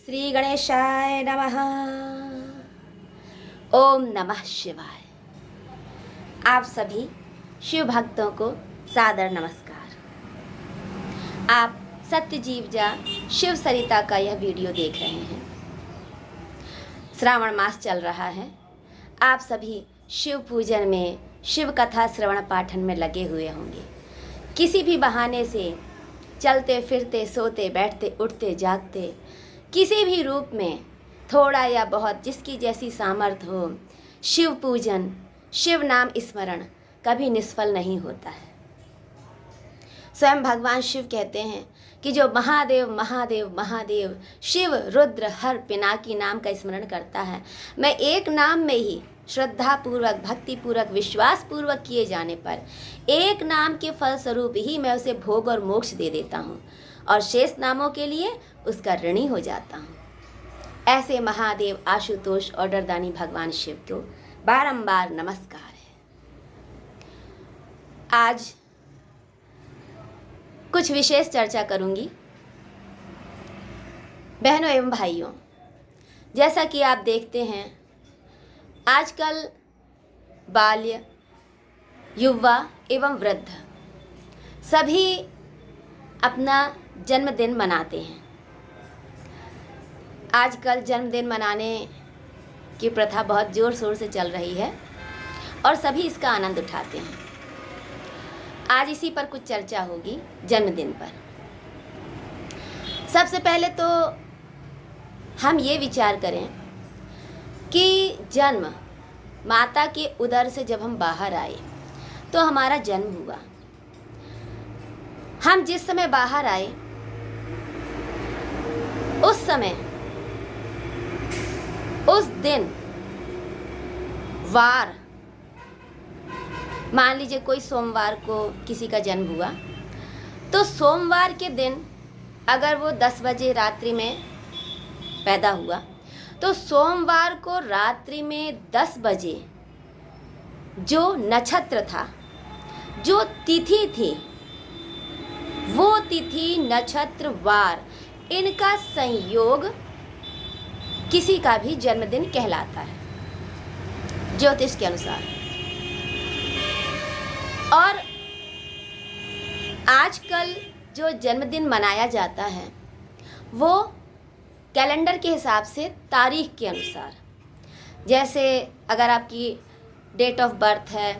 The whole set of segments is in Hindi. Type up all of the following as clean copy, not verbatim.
श्री गणेशाय नमः। ओम नमः शिवाय। आप सभी शिव भक्तों को सादर नमस्कार। आप सत्यजीव जा शिव सरिता का यह वीडियो देख रहे हैं। श्रावण मास चल रहा है। आप सभी शिव पूजन में, शिव कथा श्रवण पाठन में लगे हुए होंगे। किसी भी बहाने से चलते फिरते, सोते बैठते, उठते जागते, किसी भी रूप में थोड़ा या बहुत जिसकी जैसी सामर्थ्य हो, शिव पूजन, शिव नाम स्मरण कभी निष्फल नहीं होता है। स्वयं भगवान शिव कहते हैं कि जो महादेव महादेव महादेव शिव रुद्र हर पिनाकी नाम का स्मरण करता है, मैं एक नाम में ही श्रद्धा पूर्वक, भक्ति पूर्वक, विश्वास पूर्वक किए जाने पर एक नाम के फल स्वरूप ही मैं उसे भोग और मोक्ष दे देता हूँ और शेष नामों के लिए उसका ऋणी हो जाता हूँ। ऐसे महादेव आशुतोष और डरदानी भगवान शिव को बारंबार नमस्कार है। आज कुछ विशेष चर्चा करूंगी। बहनों एवं भाइयों, जैसा कि आप देखते हैं आजकल बाल्य, युवा एवं वृद्ध सभी अपना जन्मदिन मनाते हैं। आजकल जन्मदिन मनाने की प्रथा बहुत ज़ोर शोर से चल रही है और सभी इसका आनंद उठाते हैं। आज इसी पर कुछ चर्चा होगी, जन्मदिन पर। सबसे पहले तो हम ये विचार करें कि जन्म, माता के उदर से जब हम बाहर आए तो हमारा जन्म हुआ। हम जिस समय बाहर आए उस समय, उस दिन, वार, मान लीजिए कोई सोमवार को किसी का जन्म हुआ तो सोमवार के दिन अगर वो 10 बजे रात्रि में पैदा हुआ तो सोमवार को रात्रि में 10 बजे जो नक्षत्र था, जो तिथि थी, वो तिथि, नक्षत्र, वार, इनका संयोग किसी का भी जन्मदिन कहलाता है ज्योतिष के अनुसार। और आजकल जो जन्मदिन मनाया जाता है वो कैलेंडर के हिसाब से, तारीख के अनुसार। जैसे अगर आपकी डेट ऑफ बर्थ है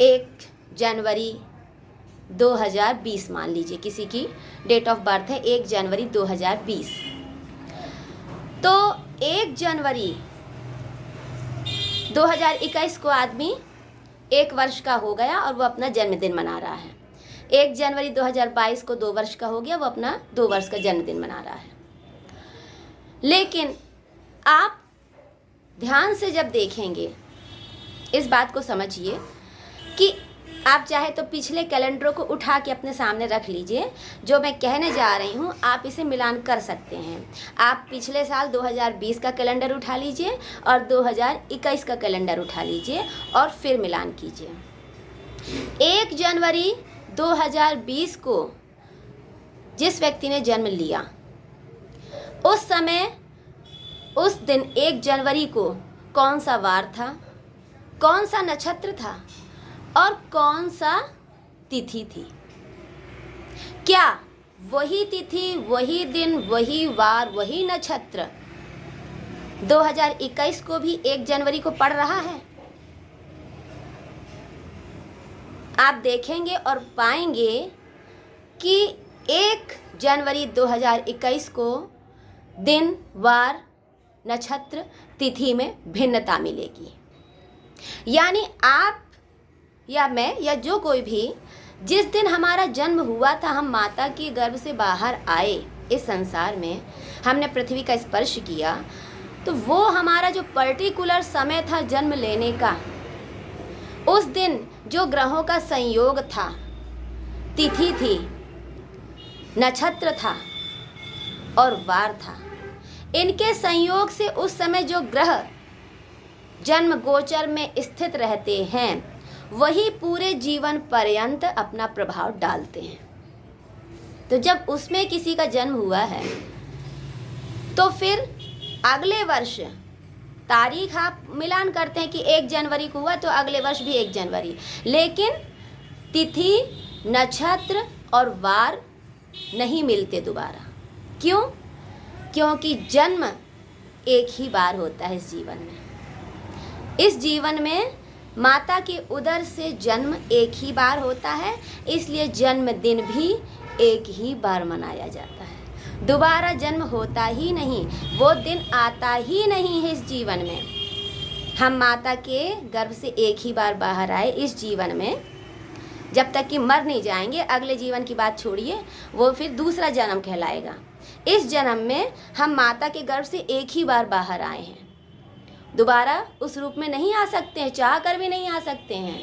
1 जनवरी 2020, मान लीजिए किसी की डेट ऑफ बर्थ है 1 जनवरी 2020, तो 1 जनवरी 2021 को आदमी 1 वर्ष का हो गया और वो अपना जन्मदिन मना रहा है। 1 जनवरी 2022 को 2 वर्ष का हो गया, वो अपना 2 वर्ष का जन्मदिन मना रहा है। लेकिन आप ध्यान से जब देखेंगे, इस बात को समझिए कि आप चाहे तो पिछले कैलेंडरों को उठा के अपने सामने रख लीजिए। जो मैं कहने जा रही हूँ आप इसे मिलान कर सकते हैं। आप पिछले साल 2020 का कैलेंडर उठा लीजिए और 2021 का कैलेंडर उठा लीजिए और फिर मिलान कीजिए। 1 जनवरी 2020 को जिस व्यक्ति ने जन्म लिया, उस समय, उस दिन 1 जनवरी को कौन सा वार था, कौन सा नक्षत्र था और कौन सा तिथि थी? क्या वही तिथि, वही दिन, वही वार, वही नक्षत्र 2021 को भी 1 जनवरी को पड़ रहा है? आप देखेंगे और पाएंगे कि 1 जनवरी 2021 को दिन, वार, नक्षत्र, तिथि में भिन्नता मिलेगी। यानी आप या मैं या जो कोई भी, जिस दिन हमारा जन्म हुआ था, हम माता के गर्भ से बाहर आए इस संसार में, हमने पृथ्वी का स्पर्श किया, तो वो हमारा जो पर्टिकुलर समय था जन्म लेने का, उस दिन जो ग्रहों का संयोग था, तिथि थी, नक्षत्र था और वार था, इनके संयोग से उस समय जो ग्रह जन्म गोचर में स्थित रहते हैं वही पूरे जीवन पर्यंत अपना प्रभाव डालते हैं। तो जब उसमें किसी का जन्म हुआ है तो फिर अगले वर्ष तारीख आप मिलान करते हैं कि 1 जनवरी को हुआ तो अगले वर्ष भी 1 जनवरी, लेकिन तिथि, नक्षत्र और वार नहीं मिलते दोबारा। क्यों? क्योंकि जन्म एक ही बार होता है इस जीवन में। इस जीवन में माता के उदर से जन्म एक ही बार होता है, इसलिए जन्मदिन भी एक ही बार मनाया जाता है। दोबारा जन्म होता ही नहीं, वो दिन आता ही नहीं है इस जीवन में। हम माता के गर्भ से एक ही बार बाहर आए इस जीवन में, जब तक कि मर नहीं जाएंगे। अगले जीवन की बात छोड़िए, वो फिर दूसरा जन्म कहलाएगा। इस जन्म में हम माता के गर्भ से एक ही बार बाहर आए हैं, दोबारा उस रूप में नहीं आ सकते हैं, चाह कर भी नहीं आ सकते हैं,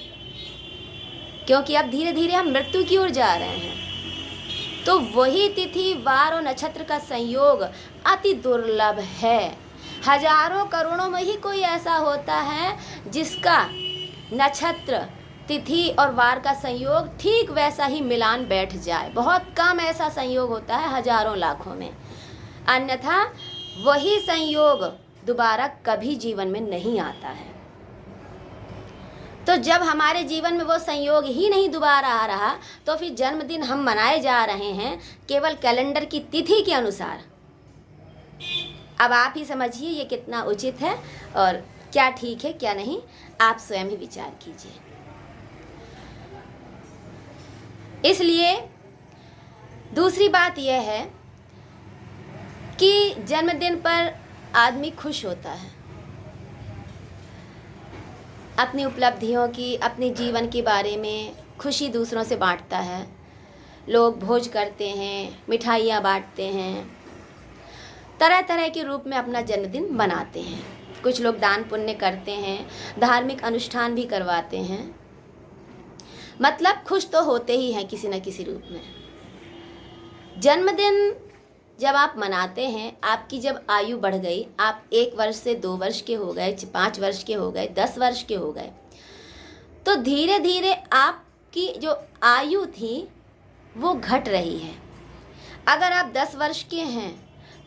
क्योंकि अब धीरे धीरे हम मृत्यु की ओर जा रहे हैं। तो वही तिथि, वार और नक्षत्र का संयोग अति दुर्लभ है। हजारों करोड़ों में ही कोई ऐसा होता है जिसका नक्षत्र, तिथि और वार का संयोग ठीक वैसा ही मिलान बैठ जाए। बहुत कम ऐसा संयोग होता है, हजारों लाखों में। अन्यथा वही संयोग दोबारा कभी जीवन में नहीं आता है। तो जब हमारे जीवन में वो संयोग ही नहीं दोबारा आ रहा, तो फिर जन्मदिन हम मनाए जा रहे हैं केवल कैलेंडर की तिथि के अनुसार। अब आप ही समझिए ये कितना उचित है और क्या ठीक है क्या नहीं, आप स्वयं ही विचार कीजिए। इसलिए दूसरी बात यह है कि जन्मदिन पर आदमी खुश होता है, अपनी उपलब्धियों की, अपने जीवन के बारे में खुशी दूसरों से बांटता है। लोग भोज करते हैं, मिठाइयाँ बांटते हैं, तरह तरह के रूप में अपना जन्मदिन मनाते हैं। कुछ लोग दान पुण्य करते हैं, धार्मिक अनुष्ठान भी करवाते हैं। मतलब खुश तो होते ही हैं किसी न किसी रूप में। जन्मदिन जब आप मनाते हैं, आपकी जब आयु बढ़ गई, आप 1 वर्ष से 2 वर्ष के हो गए, 5 वर्ष के हो गए, 10 वर्ष के हो गए, तो धीरे धीरे आपकी जो आयु थी वो घट रही है। अगर आप 10 वर्ष के हैं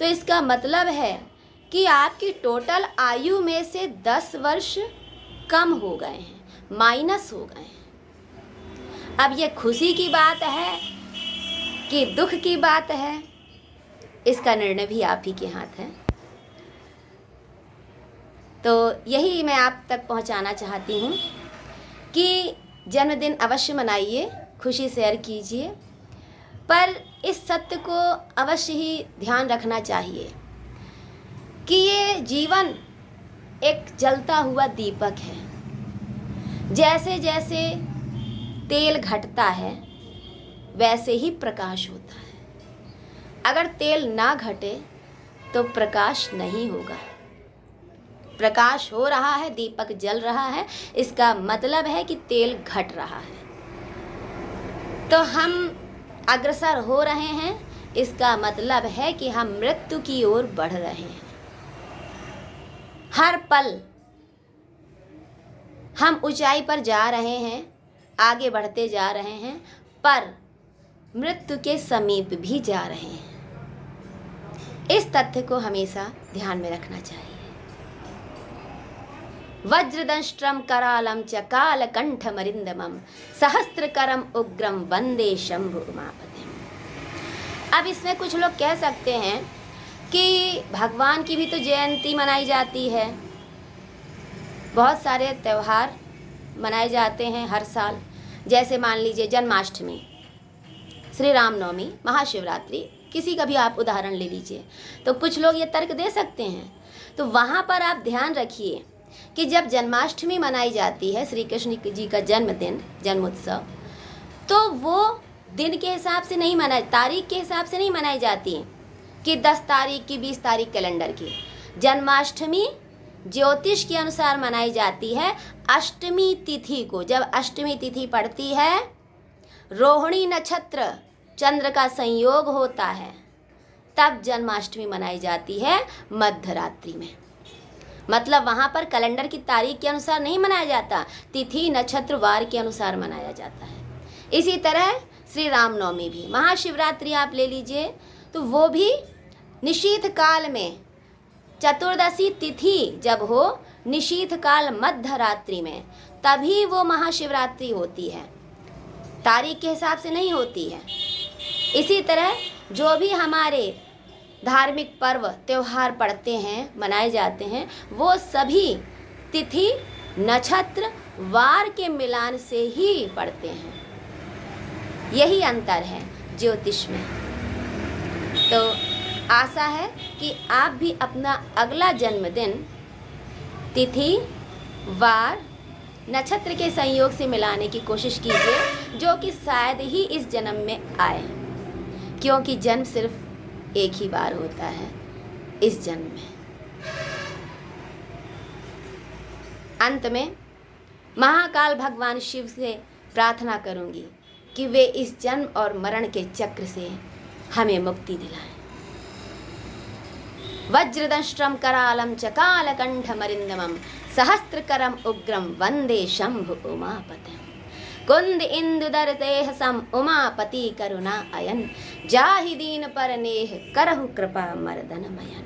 तो इसका मतलब है कि आपकी टोटल आयु में से 10 वर्ष कम हो गए हैं, माइनस हो गए हैं। अब ये खुशी की बात है कि दुख की बात है, इसका निर्णय भी आप ही के हाथ है। तो यही मैं आप तक पहुंचाना चाहती हूं कि जन्मदिन अवश्य मनाइए, खुशी शेयर कीजिए, पर इस सत्य को अवश्य ही ध्यान रखना चाहिए कि ये जीवन एक जलता हुआ दीपक है। जैसे जैसे तेल घटता है वैसे ही प्रकाश होता है। अगर तेल ना घटे तो प्रकाश नहीं होगा। प्रकाश हो रहा है, दीपक जल रहा है, इसका मतलब है कि तेल घट रहा है। तो हम अग्रसर हो रहे हैं, इसका मतलब है कि हम मृत्यु की ओर बढ़ रहे हैं। हर पल हम ऊंचाई पर जा रहे हैं, आगे बढ़ते जा रहे हैं, पर मृत्यु के समीप भी जा रहे हैं। इस तथ्य को हमेशा ध्यान में रखना चाहिए। वज्रदंष्ट्रम करालम च कालकंठमरिंदमम सहस्त्रकरम उग्रम वंदे शंभु उमापतिम। अब इसमें कुछ लोग कह सकते हैं कि भगवान की भी तो जयंती मनाई जाती है, बहुत सारे त्यौहार मनाए जाते हैं हर साल। जैसे मान लीजिए जन्माष्टमी, श्री रामनवमी, महाशिवरात्रि, किसी का भी आप उदाहरण ले लीजिए। तो कुछ लोग ये तर्क दे सकते हैं। तो वहाँ पर आप ध्यान रखिए कि जब जन्माष्टमी मनाई जाती है, श्री कृष्ण जी का जन्मदिन, जन्मोत्सव, तो वो दिन के हिसाब से नहीं मनाई, तारीख के हिसाब से नहीं मनाई जाती कि 10 तारीख की, 20 तारीख कैलेंडर की। जन्माष्टमी ज्योतिष के अनुसार मनाई जाती है अष्टमी तिथि को। जब अष्टमी तिथि पड़ती है, रोहिणी नक्षत्र, चंद्र का संयोग होता है, तब जन्माष्टमी मनाई जाती है मध्य रात्रि में। मतलब वहाँ पर कैलेंडर की तारीख के अनुसार नहीं मनाया जाता, तिथि, नक्षत्र, वार के अनुसार मनाया जाता है। इसी तरह श्री रामनवमी भी, महाशिवरात्रि आप ले लीजिए, तो वो भी निशीथ काल में, चतुर्दशी तिथि जब हो निशीथ काल मध्य रात्रि में, तभी वो महाशिवरात्रि होती है, तारीख के हिसाब से नहीं होती है। इसी तरह जो भी हमारे धार्मिक पर्व त्योहार पड़ते हैं, मनाए जाते हैं, वो सभी तिथि नक्षत्र वार के मिलान से ही पड़ते हैं। यही अंतर है ज्योतिष में। तो आशा है कि आप भी अपना अगला जन्मदिन तिथि वार नक्षत्र के संयोग से मिलाने की कोशिश कीजिए, जो कि शायद ही इस जन्म में आए, क्योंकि जन्म सिर्फ एक ही बार होता है इस जन्म में। अंत में महाकाल भगवान शिव से प्रार्थना करूंगी कि वे इस जन्म और मरण के चक्र से हमें मुक्ति दिलाएं। वज्रदंष्ट्रम करालम च कालकंठमरिंदमं सहस्त्रकरम उग्रम वंदे शंभु उमापतिं। कुंद इंदुदर देहसम उमापति करुणा अयन, जाहि दीन पर नेह करहु कृपा मर्दनमयन।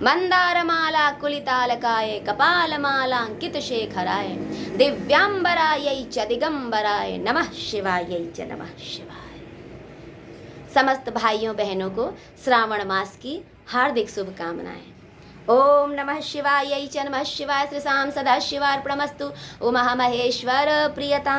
मंदारमाला कुलितालकाय कपालमालांकित शेखराय, दिव्यांबरायै च दिगंबराय नमः शिवायै च नमः शिवाय। समस्त भाइयों बहनों को श्रावण मास की हार्दिक शुभकामनाएं। ओम नमः शिवाय च नमः शिवाय। श्री शाम सदा शिवार्पणमस्तु। उमा महेश्वर प्रियता।